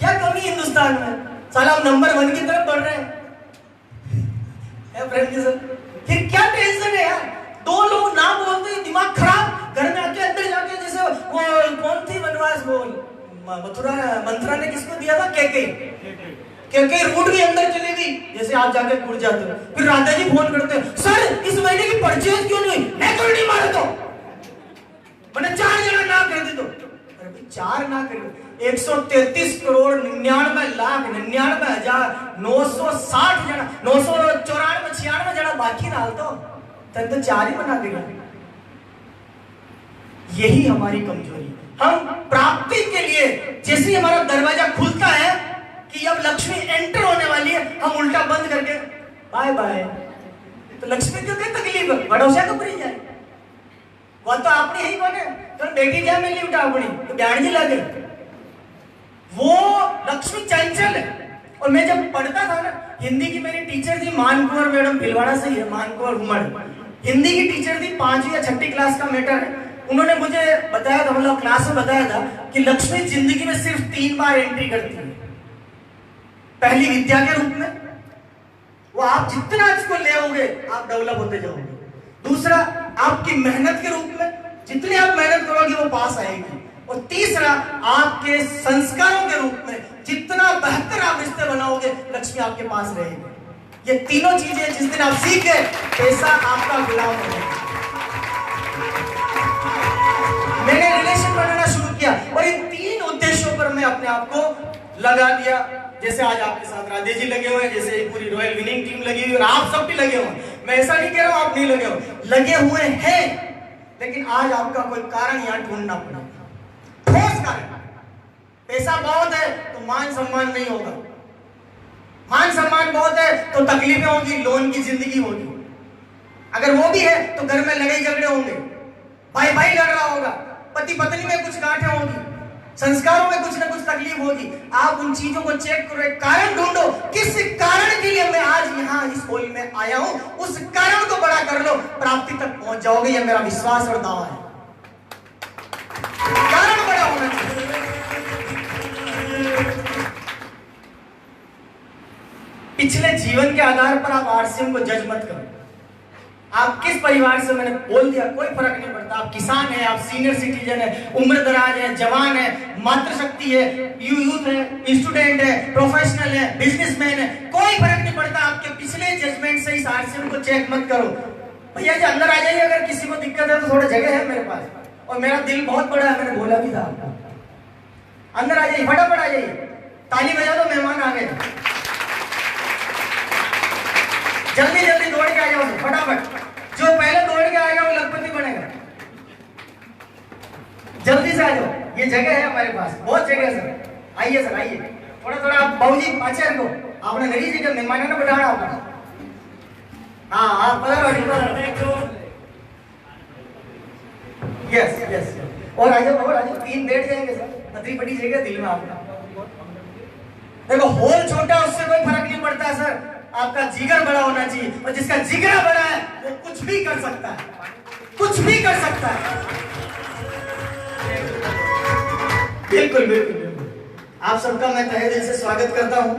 क्या कमी हिंदुस्तान में? साला हम नंबर 1 की तरफ बढ़ रहे हैं। फिर क्या टेंशन है यार? 2 लोग ना बोलते दिमाग खराब, घर में आके अंदर जाके, जैसे वो कौन थी वनवास, वो मथुरा मंथरा ने किसको दिया था? के रूट भी अंदर चली गई, जैसे आप जाके उड़ जाते हो। फिर राधा जी फोन करते हैं, सर इस महीने की परचेज क्यों नहीं? मैं तो नहीं मारे तो मैंने 4 जना ना कर दी। तो अरे भाई 4 ना करिए, 133 करोड़ 99 लाख 99 हजार 960 जना, 994 96 जना बाकी डाल दो, तब तो 4 ही बना देगा। यही हमारी कमजोरी। हम प्राप्ति के लिए जैसे हमारा दरवाजा खुलता है कि अब लक्ष्मी एंटर होने वाली है, हम उल्टा बंद करके बाय बाय। तो लक्ष्मी को क्या तकलीफ है? भरोसा तो पड़ी जाए, वो तो आपने ही कौन है, तो बेटी क्या मिली उठा अपनी, तो ज्ञान जी लगे। वो लक्ष्मी चंचल है। और मैं जब पढ़ता था ना, हिंदी की मेरी टीचर थी मानकुंवर मैडम, भिलवाड़ा से ही है, मानकुंवर हुमड़, हिंदी की टीचर थी, 5वीं या 6ठी क्लास का मैटर है। उन्होंने मुझे बताया था, मतलब क्लास में बताया था कि लक्ष्मी जिंदगी में सिर्फ 3 बार एंट्री करती है। पहली विद्या के रूप में, वो आप जितना इसको ले आओगे आप डेवलप होते जाओगे। दूसरा, आपकी मेहनत के रूप में, जितनी आप मेहनत करोगे वो पास आएगी। और तीसरा, आपके संस्कारों के रूप में, जितना बेहतर आप रिश्ते बनाओगे लक्ष्मी आपके पास रहेगी। ये तीनों चीजें जिस दिन आप सीख गए, पैसा आपका गुलाम हो जाएगा। मैंने रिलेशन बनाना शुरू किया और इन 3 उद्देश्यों पर मैं अपने आप को लगा दिया। जैसे आज आपके साथ राधे जी लगे हुए हैं, जैसे पूरी रॉयल विनिंग टीम लगी हुई, और आप सब भी लगे हुए। मैं ऐसा नहीं कह रहा हूं आप नहीं लगे हो, लगे हुए हैं, लेकिन आज आपका कोई कारण यहां ढूंढना पड़ेगा, ठोस कारण। पैसा बहुत है तो मान सम्मान नहीं होगा, मान सम्मान बहुत है तो तकलीफें होंगी, लोन की जिंदगी होगी। अगर वो भी है तो घर में लड़ाई झगड़े होंगे, भाई भाई लड़ रहा होगा, पति पत्नी में कुछ गांठें होंगी, संस्कारों में कुछ ना कुछ तकलीफ होगी। आप उन चीजों को चेक करो, एक कारण ढूंढो, किस कारण के लिए मैं आज यहाँ इस हॉल में आया हूं, उस कारण को बड़ा कर लो, प्राप्ति तक पहुंच जाओगे। यह मेरा विश्वास और दावा है। कारण बड़ा होना चाहिए। पिछले जीवन के आधार पर आप आरसीएम को जज मत करो। आप किस परिवार से, मैंने बोल दिया, कोई फर्क नहीं पड़ता। आप किसान हैं, आप सीनियर सिटीजन है, उम्र दराज है, जवान है, मातृशक्ति है, यूथ है, स्टूडेंट है, प्रोफेशनल है, बिजनेसमैन है, कोई फर्क नहीं पड़ता। आपके पिछले जजमेंट से इस आरसीएम को चेक मत करो। भैया जी अंदर आ जाइए, अगर किसी को दिक्कत है तो थोड़ा जगह है मेरे पास, और मेरा दिल बहुत बड़ा है, मैंने बोला भी था आपको। अंदर आ जाइए, फटाफट आ जाइए, ताली बजा दो, मेहमान आ गए। जल्दी जल्दी दौड़ के आ जाओ फटाफट, जो पहले दौड़ के आएगा वो लखपति बनेगा। जल्दी से आ जाओ, ये जगह है हमारे पास, बहुत जगह है सर। आइए सर, आइए, थोड़ा थोड़ा आप बाबूजी पाचे रखो, आपने नरी जी के मेहमानों ने बैठाना होगा। हाँ हाँ पधारो, यस यस, और आ जाओ 3 बैठ जाएंगे सर। पतली पटी जगह दिल में आपका। देखो होल छोटा उससे कोई फर्क नहीं पड़ता सर, आपका जिगर बड़ा होना चाहिए, और जिसका जिगर बड़ा है वो कुछ भी कर सकता है, कुछ भी कर सकता है। बिल्कुल बिल्कुल आप सबका मैं तहे दिल से स्वागत करता हूँ।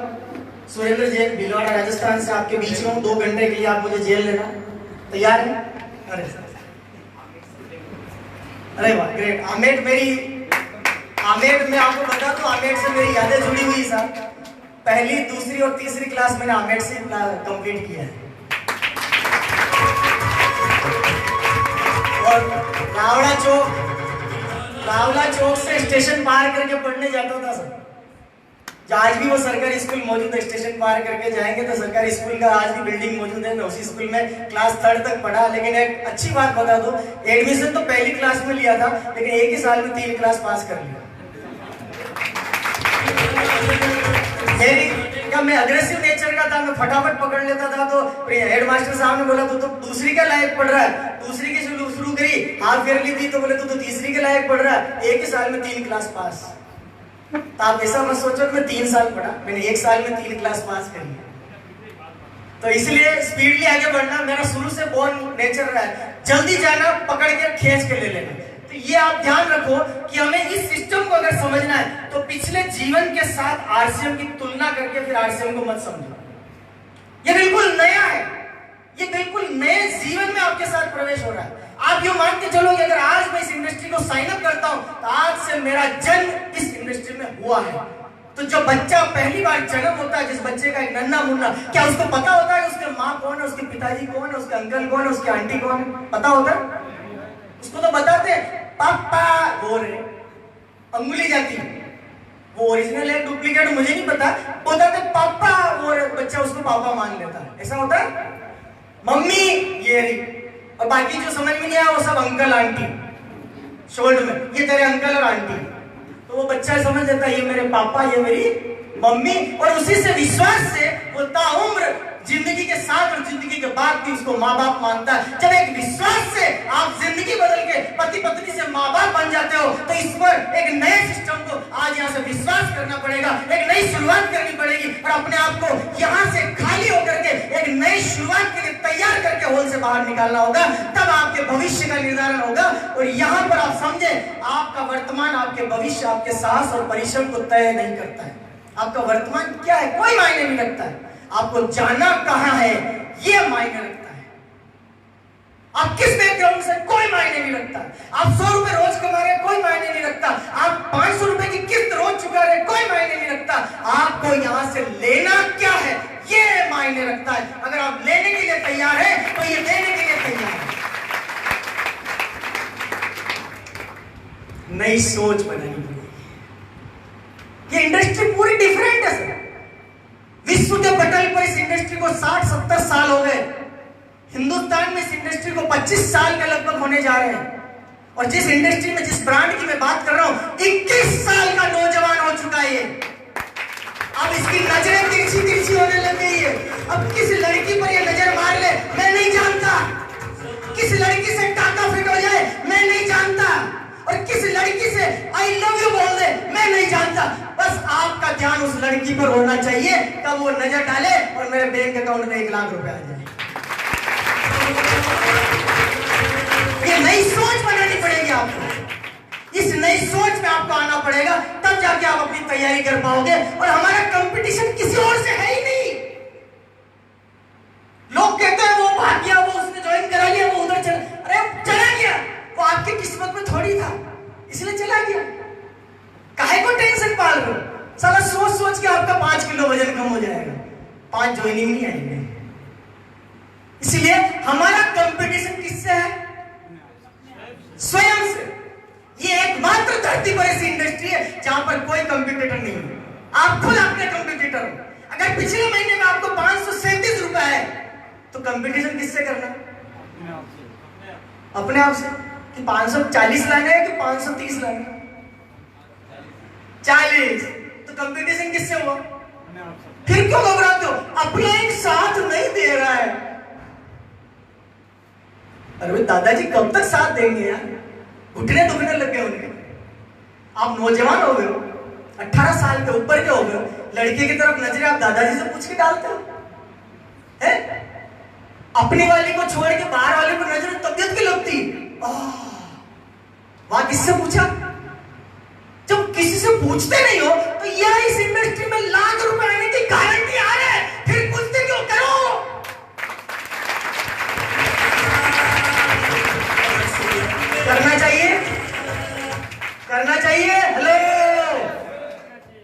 सुरेंद्र जैन, भीलवाड़ा, राजस्थान से आपके बीच में हूँ। 2 घंटे के लिए आप मुझे जेल लेना तैयार है? अरे वाह ग्रेट। आमेट में आपको बता दूं, आमेट से मेरी यादें जुड़ी हुई सर। पहली, दूसरी और तीसरी क्लास मैंने आमेट से कंप्लीट किया है। और रावला चौक से स्टेशन पार करके पढ़ने जाता था सर। आज भी वो सरकारी स्कूल मौजूद है, स्टेशन पार करके जाएंगे तो सरकारी स्कूल का आज भी बिल्डिंग मौजूद है। मैं उसी स्कूल में क्लास 3 तक पढ़ा। लेकिन एक अच्छी बात बता दो, एडमिशन तो पहली क्लास में लिया था, लेकिन एक ही साल में 3 क्लास पास कर लिया। मैं अग्रेसिव नेचर का था, मैं फटाफट पकड़ लेता था। तो हेडमास्टर साहब ने बोला तू तो दूसरी के लायक पढ़ रहा है, दूसरी की शुरू करी, हाफ ईयरली थी तो बोले तू तो तीसरी के लायक पढ़ रहा है। एक ही साल में 3 क्लास पास। तो आप ऐसा मत सोचो कि मैं 3 साल पढ़ा, मैंने 1 साल में 3 क्लास पास करी। तो इसलिए स्पीडली आगे बढ़ना मेरा शुरू से बोर्न नेचर रहा है। जल्दी जाना, पकड़ के खींच के ले लेना। तो ये आप ध्यान रखो कि हमें इस सिस्टम को अगर समझना है तो पिछले जीवन के साथ आरसीएम की तुलना करके फिर आरसीएम को मत समझो। ये बिल्कुल नया है, ये बिल्कुल नए जीवन में आपके साथ प्रवेश हो रहा है। आप ये मान के चलो कि अगर आज मैं इस इंडस्ट्री को साइन अप करता हूं तो आज से मेरा जन्म इस इंडस्ट्री में हुआ है। तो जो बच्चा पहली बार जन्म होता है, जिस बच्चे का एक नन्हा मुन्ना, क्या उसको पता होता है उसके माँ कौन है, उसके पिताजी कौन है, उसके अंकल कौन है, उसके आंटी कौन है? पता होता है? उसको तो बताते हैं पापा, वो रे अंगुली जाती, वो ओरिजिनल है डुप्लीकेट मुझे नहीं पता, बताते पापा, वो बच्चा उसको पापा मान लेता है। ऐसा होता है? मम्मी ये रही, और बाकी जो समझ में नहीं आया वो सब अंकल आंटी शोल्ड में, ये तेरे अंकल और आंटी। तो वो बच्चा समझ लेता है ये मेरे पापा, ये मेरी मम्मी, और उसी से विश्वास से वो ताउम्र जिंदगी के साथ और जिंदगी के बाद भी उसको माँ बाप मानता है। जब एक विश्वास से आप जिंदगी बदल के पति पत्नी से माँ बाप बन जाते हो तो इस पर एक नए सिस्टम को आज यहाँ से विश्वास करना पड़ेगा, एक नई शुरुआत करनी पड़ेगी और अपने आप को यहाँ से खाली होकर के एक नई शुरुआत के लिए तैयार करके होल से बाहर निकालना होगा। तब आपके भविष्य का निर्धारण होगा। और यहाँ पर आप समझे, आपका वर्तमान आपके भविष्य, आपके साहस और परिश्रम को तय नहीं करता है। आपका वर्तमान क्या है कोई मायने नहीं रखता है, आपको जाना कहां है यह मायने रखता है। आप किस बैकग्राउंड से कोई मायने नहीं रखता। आप 100 रुपए रोज कमा रहे कोई मायने नहीं रखता। आप 500 रुपए की किस्त रोज चुका रहे कोई मायने नहीं रखता। आपको यहां से लेना क्या है यह मायने रखता है। अगर आप लेने के लिए तैयार है तो ये देने के लिए तैयार है। नई सोच बनानी पड़ेगी। ये इंडस्ट्री पूरी डिफरेंट है सर। विश्व के पटल पर इस इंडस्ट्री को 60-70 साल हो गए। हिंदुस्तान में इस इंडस्ट्री को 25 साल के लगभग होने जा रहे हैं। और जिस इंडस्ट्री में, जिस ब्रांड की मैं बात कर रहा हूं, 21 साल का नौजवान हो चुका है। अब इसकी नजरें तिरछी तिरछी होने लग गई है। अब किस लड़की पर ये नजर मार ले मैं नहीं जानता, किस लड़की से टाका फिट हो जाए मैं नहीं जानता, और किस लड़की से आई लव यू बोल दे मैं नहीं जानता। बस आपका ध्यान उस लड़की पर होना चाहिए, तब वो नजर डाले और मेरे बैंक अकाउंट में 1 लाख रुपए आ जाए। ये नई सोच बनानी पड़ेगी आपको। इस नई सोच में आपको आना पड़ेगा, तब जाके आप अपनी तैयारी कर पाओगे। और हमारा कंपटीशन किसी और से है ही नहीं। लोग कहते हैं वो भाग गया, वो उसने ज्वाइन करा लिया, वो उधर चला। अरे चला गया, वो आपकी किस्मत में थोड़ी था इसलिए चला गया। काहे को टेंशन पाल रहे हो? साला सोच सोच के आपका 5 किलो वजन कम हो जाएगा, 5 ज्वाइनिंग नहीं आएंगे। इसलिए हमारा कंपटीशन किससे है? स्वयं से। ये एकमात्र धरती पर ऐसी इंडस्ट्री है जहां पर कोई कंपटीटर नहीं है। आप खुद अपने कंपटीटर हो। अगर पिछले महीने में आपको 537 रुपए है तो कंपटीशन किससे करना है? अपने आप से। कि 540 लाने हैं कि 530 लाने हैं? 40। तो कंपटीशन किससे हुआ? फिर क्यों घबराते हो? अपना एक साथ नहीं दे रहा है। अरे दादाजी कब तक साथ देंगे यार? घुटने दुखने लग गए उनके। आप नौजवान हो गए हो, 18 साल के ऊपर के हो गए हो, लड़के की तरफ नजरें आप दादाजी से पूछ के डालते हो हैं? अपनी वाली को छोड़ के बाहर वाले को नजर तबियत की लगती। वहां किससे पूछा? जब किसी से पूछते नहीं हो तो यह इस इंडस्ट्री में लाख रुपए आने की गारंटी आ रहा है, फिर पूछते क्यों? करो। करना चाहिए, करना चाहिए। हेलो,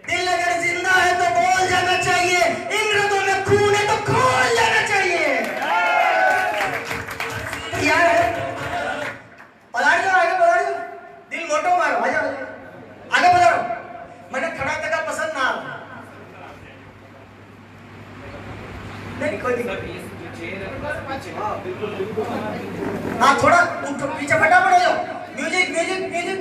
दिल अगर जिंदा है तो बोल जाना चाहिए, इन रगों में खून है तो खोल जाना चाहिए। यार पधार जाओ, आगे पधार जाओ, दिल मोटो मारो, आ जाओ आगे बढ़ो। मैंने खड़ा तक पसंद ना आ, नहीं कोई दिक्कत नहीं। हाँ थोड़ा पीछे फटाफट हो जाओ। Music music music.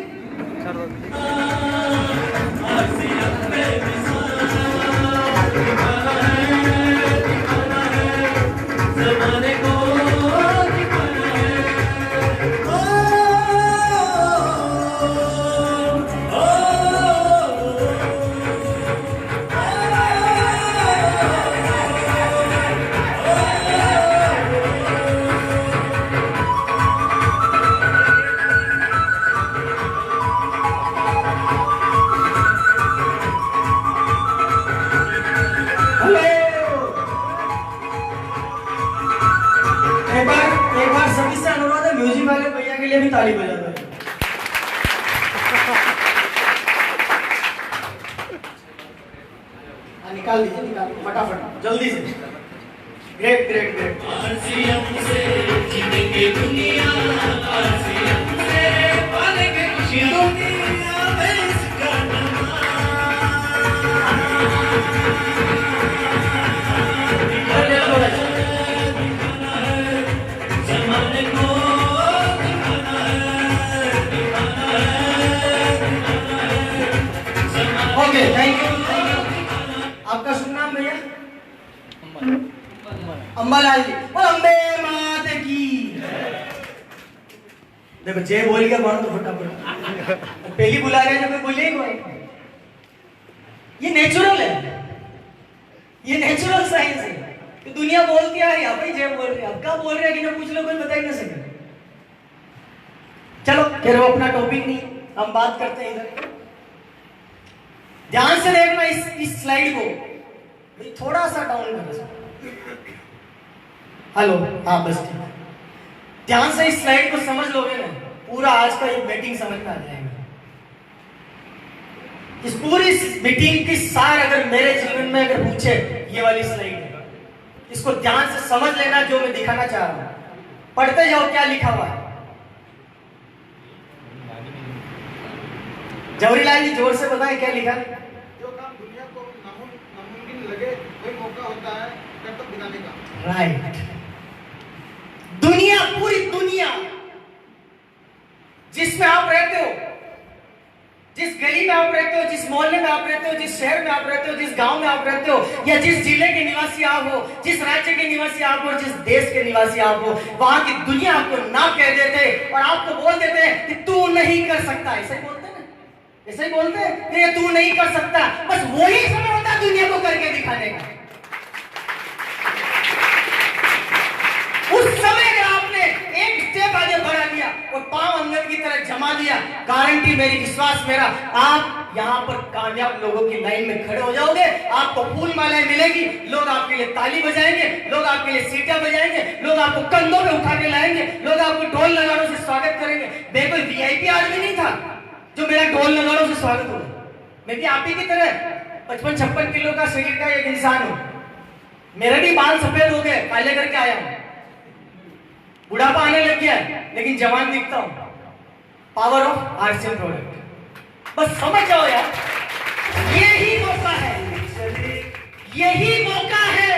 एक बार सभी से अनुरोध है, म्यूजिक वाले भैया के लिए भी ताली बजा दो। निकाल दीजिए, निकाल फटाफट जल्दी से। Great great great. Okay thank you. आपका शुभ नाम भैया? अंबालाल जी। और अम्बे मात की। देखो जय बोल गया बाहर तो फटाफट पहली बुला रहे हैं, जब बोलिए कोई। ये नेचुरल है, ये नेचुरल साइंस है। तो दुनिया बोलती है यहाँ भाई जय बोल रहे हैं, अब क्या बोल रहे हैं कि ना पूछ लो, कोई बता ही ना सके। चलो फिर वो अपना टॉपिक नहीं, हम बात करते हैं इधर। ध्यान से देखना इस स्लाइड को, थोड़ा सा डाउन करो। हेलो, हाँ बस ठीक है। ध्यान से इस स्लाइड को समझ लोगे ना, पूरा आज का ये मीटिंग समझ में आ जाएगा। इस पूरी मीटिंग की सार अगर मेरे जीवन में अगर पूछे, ये वाली स्लाइड है, इसको ध्यान से समझ लेना जो मैं दिखाना चाह रहा हूं। पढ़ते जाओ क्या लिखा हुआ है। जवाहरीलाल जी जोर से बताएं क्या लिखा है। जो काम दुनिया को नामुमकिन लगे वही मौका होता है कर्तव्य दिखाने का। राइट। दुनिया, पूरी दुनिया जिसमें आप रहते हो, जिस गली में आप रहते हो, जिस मोहल्ले में आप रहते हो, जिस शहर में आप रहते हो, जिस गांव में आप रहते हो, या जिस जिले के निवासी आप हो, जिस राज्य के निवासी आप हो, जिस देश के निवासी आप हो, वहां की दुनिया आपको ना कह देते और आपको बोल देते कि तू नहीं कर सकता। ऐसे ही बोलते हैं, ऐसे ही बोलते हैं कि तू नहीं कर सकता। बस वही समय होता है दुनिया को करके दिखाने का। उस समय अगर आपने एक स्टेप आगे बढ़ा लिया और पांव अंदर की तरह जमा दिया, गारंटी मेरी, विश्वास मेरा, आप यहाँ पर कामयाब लोगों की लाइन में खड़े हो जाओगे। आपको फूल मालाएं मिलेगी, लोग आपके लिए ताली बजाएंगे, लोग आपके लिए सीटियां बजाएंगे, लोग आपको कंधों पे उठा के लाएंगे, लोग आपको ढोल नगाड़ों से स्वागत करेंगे। मैं कोई वीआईपी आदमी नहीं था जो मेरा ढोल नगाड़ों से स्वागत हो। मैं भी आप ही की तरह 55-56 किलो का शरीर का एक इंसान हूं। मेरे भी बाल सफेद हो गए, काले करके आया हूं। बुढ़ापा आने लग गया लेकिन जवान दिखता हूं। Power of RCM product. बस समझ जाओ यार, यही मौका है, यही मौका है।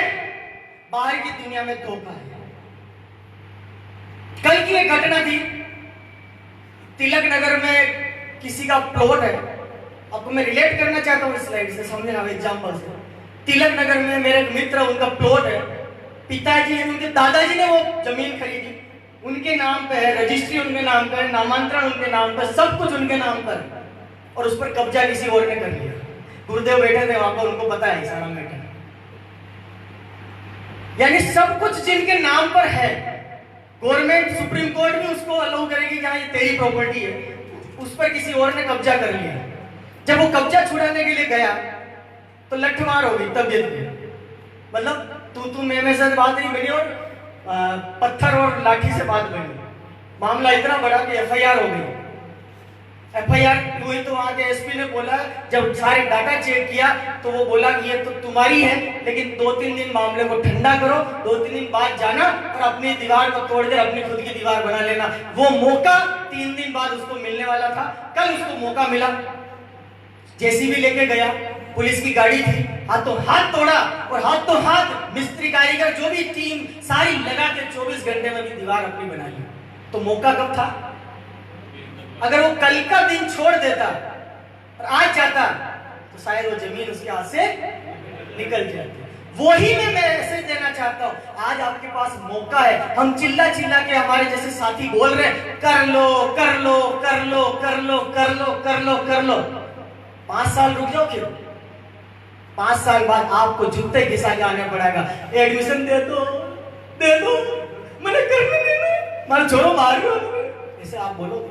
बाहर की दुनिया में धोखा है। कल की एक घटना थी, तिलक नगर में किसी का प्लॉट है। आपको मैं रिलेट करना चाहता हूँ इस स्लाइड से, समझे ना, एग्जांपल से। तिलक नगर में मेरे एक मित्र, उनका प्लॉट है। पिताजी ने, उनके दादाजी ने वो जमीन खरीदी, उनके नाम पे है, रजिस्ट्री उनके नाम पर है, नामांतरण उनके नाम पर, सब कुछ उनके नाम पर। और उस पर कब्जा किसी और ने कर लिया। गुरुदेव बैठे थे वहां पर, उनको पता है सारा मैटर। यानी सब कुछ जिनके नाम पर है, गवर्नमेंट सुप्रीम कोर्ट भी उसको अलाउ करेगी जहां ये तेरी प्रॉपर्टी है, उस पर किसी और ने कब्जा कर लिया। जब वो कब्जा छुड़ाने के लिए गया तो लठमार हो गई तबियत में, मतलब तू मैं से बात नहीं बनी और पत्थर और लाठी से बात बनी। मामला इतना बड़ा कि एफआईआर हो गई। एफआईआर हुई तो वहां के एसपी ने बोला, जब सारे डाटा चेक किया तो वो बोला कि ये तो तुम्हारी है, लेकिन 2-3 दिन मामले को ठंडा करो, 2-3 दिन बाद जाना और अपनी दीवार को तोड़ कर अपनी खुद की दीवार बना लेना। वो मौका 3 दिन बाद उसको मिलने वाला था। कल उसको मौका मिला, जेसीबी लेके गया, पुलिस की गाड़ी थी, हाथों हाथ तोड़ा और हाथों हाथ मिस्त्री कारीगर जो भी टीम सारी लगा के 24 घंटे में भी दीवार अपनी बना ली। तो मौका कब था? अगर वो कल का दिन छोड़ देता और आज जाता तो शायद वो जमीन उसके हाथ से निकल जाती। वही में मैं मैसेज देना चाहता हूं, आज आपके पास मौका है। हम चिल्ला चिल्ला के हमारे जैसे साथी बोल रहे हैं, कर लो कर लो कर लो कर लो कर लो कर लो कर लो। 5 साल रुक जाओ, क्यों? 5 साल बाद आपको जूते घिसा के आने पड़ेगा। एडमिशन दे दो मैंने करने देना, मार छोड़ो मार दो, ऐसे आप बोलोगे।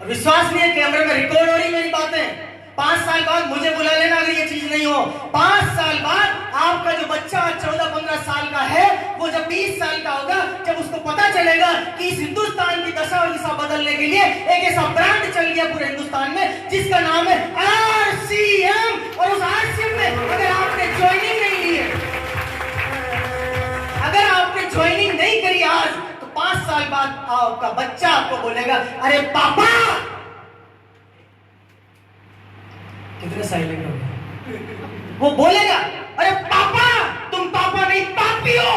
और विश्वास नहीं है, कैमरे में रिकॉर्ड हो रही मेरी बातें। 5 साल बाद मुझे बुला लेना अगर ये चीज नहीं हो। 5 साल बाद आपका जो बच्चा 14-15 साल का है, वो जब 20 साल का होगा, जब उसको पता चलेगा कि इस हिंदुस्तान की दशा और दिशा बदलने के लिए एक ऐसा ब्रांड चल गया पूरे हिंदुस्तान में जिसका नाम है आरसीएम। और उस आरसीएम में अगर आपने ज्वाइनिंग नहीं ली है, अगर आपने ज्वाइनिंग नहीं करी आज, तो 5 साल बाद आपका बच्चा आपको बोलेगा, अरे पापा। कितने साइलेंट हो गए? वो बोलेगा, अरे पापा, तुम पापा नहीं पापी हो।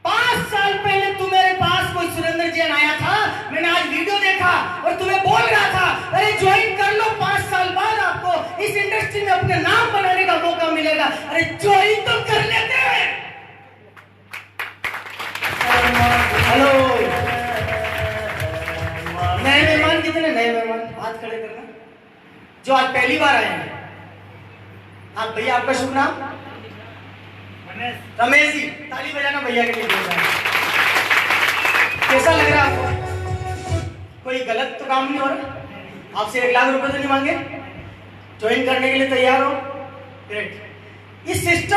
5 साल पहले तू मेरे पास कोई सुरेंद्र जैन आया था, मैंने आज वीडियो देखा और तुम्हें बोल रहा था, अरे ज्वाइन कर लो, 5 साल बाद आपको इस इंडस्ट्री में अपने नाम बनाने का मौका मिलेगा। अरे ज्वाइन तो कर लेते हैं। हेलो, नए मेहमान कितने? नए मेहमान हाथ खड़े करना जो आज पहली बार आए हैं। आप भैया, आपका शुभ नाम? रमेश जी, ताली बजाना भैया के लिए। कैसा लग रहा है आपको? कोई गलत तो काम नहीं हो रहा? आपसे 1 लाख रुपए तो नहीं मांगे? ज्वाइन करने के लिए तैयार हो? ग्रेट। इस सिस्टम